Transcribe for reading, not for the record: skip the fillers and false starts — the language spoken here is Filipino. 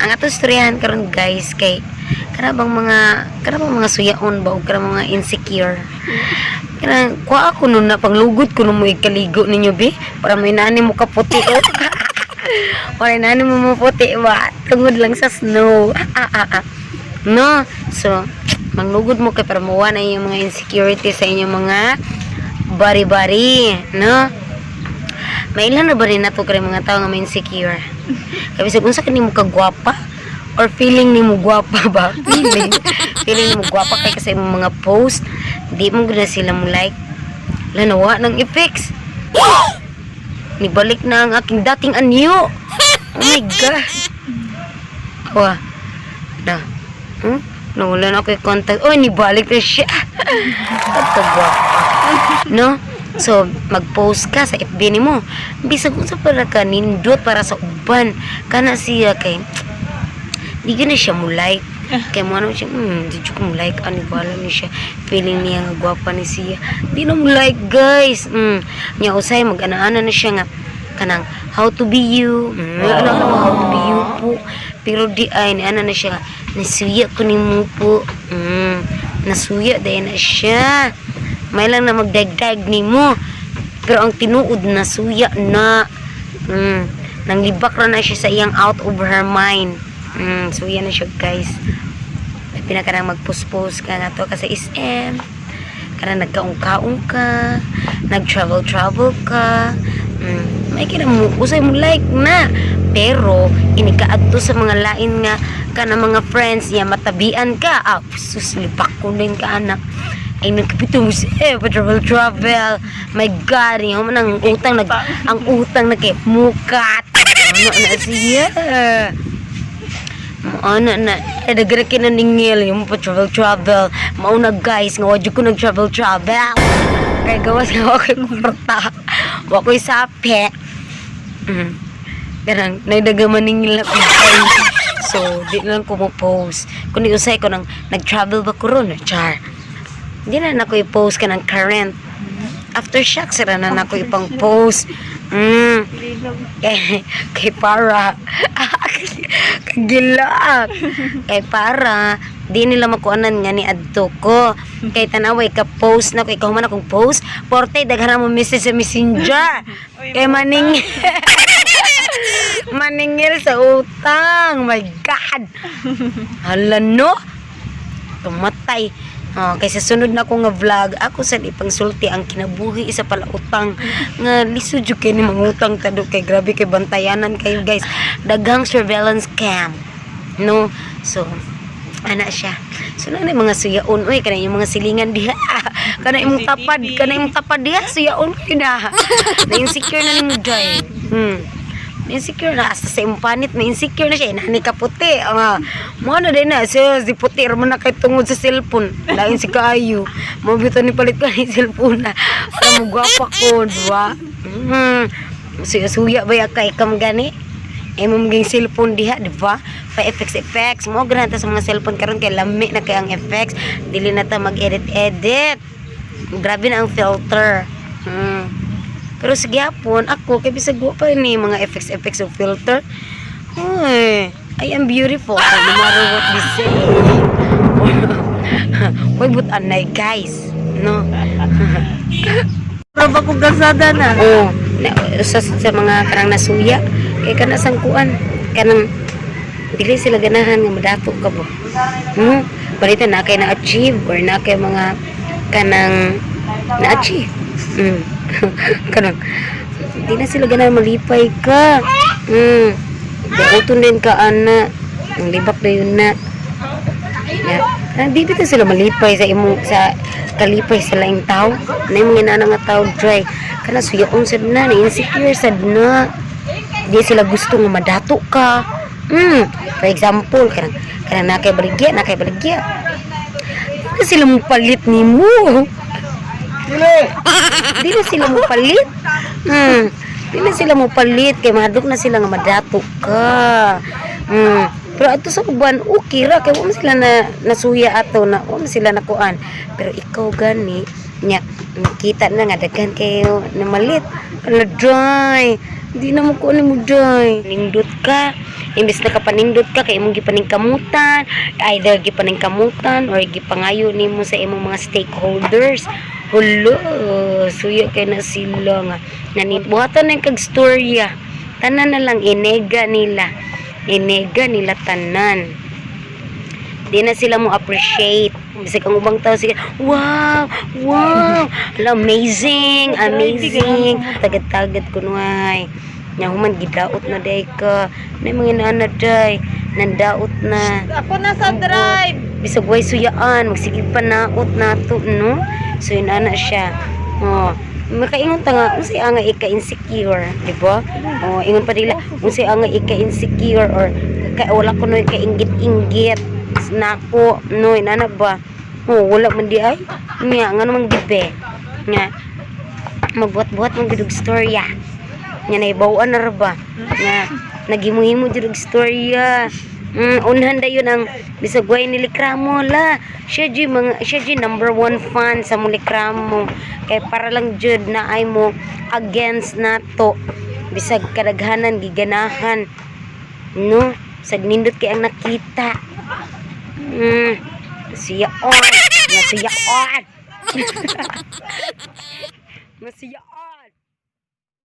Ang ato istoryahan karon guys kay kana bang mga suyaon ba o kana mga insecure. Kana kuha ako nun na paglugod ko nun mo ikaligo ninyo be para may nani mo kaputi o. Or nani mo maputi ba tungod lang sa snow. No, so manglugod mo kay para mawa na yung mga insecurity sa inyong mga bari-bari, no? May ilan na ba rin nato kay mga tao nga may insecure? Kaya bisag unsa kani mo kagwapa or feeling ni mo gwapa ba? Feeling ni mo gwapa kay kasi imong mga post, di mo gud sila mo like. Lanawa ng effects. Nibalik na ang aking dating anyo. Oh my god. Wah. Na. Nawala na ako yung contact. Oh, nibalik na siya. Pagkagwapa. No? So, mag-post ka sa FB ni mo. Bisag unsa para ka nindot para sa uban. Kana siya kay di na siya mo like. Kay mo ano siya, di ko mo like. Ano ba ni siya? Feeling niya nga gwapa ni siya. Di na mo like, guys. Nya usay mag-ana-ana na siya nga kanang how to be you. How to be you po. Pero di ay ana na siya. Nasuya ko ni mo po. Nasuya dahil na siya. May lang na magdagdag ni mo. Pero ang tinuod na suya na. Nanglibak na siya sa iyang out of her mind. Suya na siya guys. Pinakarang magpuspos ka na to kasi SM. Kana nagkaung-kaung ka. Nag-travel ka. May kinamo usay mo like na. Pero inikaadto sa mga lain nga kana mga friends niya matabian ka. Suslipak ko din ka anak. Ay nagkapito mo siya travel. My God, yung man ang utang na kay mukat. Ano na siya? Ano na dagara kinaningil yung travel. Mauna guys, nga wadyo ko nag-travel. Kaya gawas nga ako yung kurta. Wako'y sapi. Ganang, nagdagamaningil na ko guys. So, di lang ko mo post. Kung usay ko nag-travel ba ko ron? Char. Hindi na ako i-post ka ng current. Aftershock, sira na ako ipang post. Kay para. Kagila. Kay para. Di nila makuanan nga ni adto ko. Kay tanaway ka post na ko. Ikaw man akong post. Porte, daghan mo message sa messenger. Kay maningil sa utang. My God. Hala no. Tumatay. Kaysa sunod na ko nga vlog, ako sa ipang sulti ang kinabuhi isa pala utang nga lisod jud kay ni mangutang tado kay grabe kay bantayanan kayo guys. Daghang surveillance cam. No. So ana siya. So na mga suyaon oy kana yung mga silingan diha. Kana imong tapad diha suyaon kina. Na insecure na nimo day. Insecure na hasta sa impanit na insecure na siya inani ka puti mo na din na siya si puti raman na kay tungod sa cellphone lain si kaayo mo bitaw ni palit ka ni cellphone na para mo gwapa ko diba suya ba kay kam gani mo maging cellphone diha diba pa effects mo granata sa mga cellphone karon kay lami na kay ang effects dili na ta mag-edit grabe na ang filter pero sige hapon, ako, kaya bisag pa ni mga effects of filter. Uy, I am beautiful. No matter what they say. Uy, but anay, guys. No? Pero ba kung gasada na? Oo. Sa mga karang nasuya, kaya ka nasangkuan. Kanang, dili sila ganahan nga madato ka ba? Balita na kay na-achieve or na kay mga kanang na-achieve. Kanang di na sila ganahan malipay ka. Buuton din ka ana. Ang libak na yun na. Di bitaw sila malipay sa imong sa kalipay sa laing tao. Na imong inana nga tao dry. Kana suyaon sad na, insecure sad na. Di sila gusto nga madato ka. For example, kanang nakay baligya. Di sila mo palit nimo. Di na sila mo palit. Di na sila mo palit kay madok na sila nga madato ka. Pero ato sa uban okay ra kay wa sila na nasuya ato na wa sila nakuan. Pero ikaw gani nya nakita na nga daghan kayo na malit. Ala dry. Di na mo ko ni mo dry. Nindot ka. imbis na kapanindot ka kay imong gipaningkamutan, either gipaningkamutan or gipangayo nimo sa imong mga stakeholders. Hulo, suya kay na sila nga buhatan na kag storya, tanan na lang inega nila tanan, di na sila mo appreciate. Bisag ang ubang tao sige, wow, amazing, tagad kunway nya human gidaot na day ka na mga inana day nandaot na Ako na sa drive. bisag way suyaan magsigig panaot nato no, so inana siya. Makaingon ta nga unsay nga ika-insecure, di ba? Ingon pa nila unsay nga ika-insecure or wala ko no ika-inggit-inggit nako no inana ba. Wala man di ay nga naman gibe nga magbuhat-buhat ng gidug storya nga naibawaan na ra ba nga nagimuhimo jud og storya. Unhan dayon ang bisag way ni Likramo la siya di number 1 fan sa mo Likramo kay para lang jud na ay mo against nato bisag kadaghanan giganahan no sag nindot kay ang nakita. Siya on.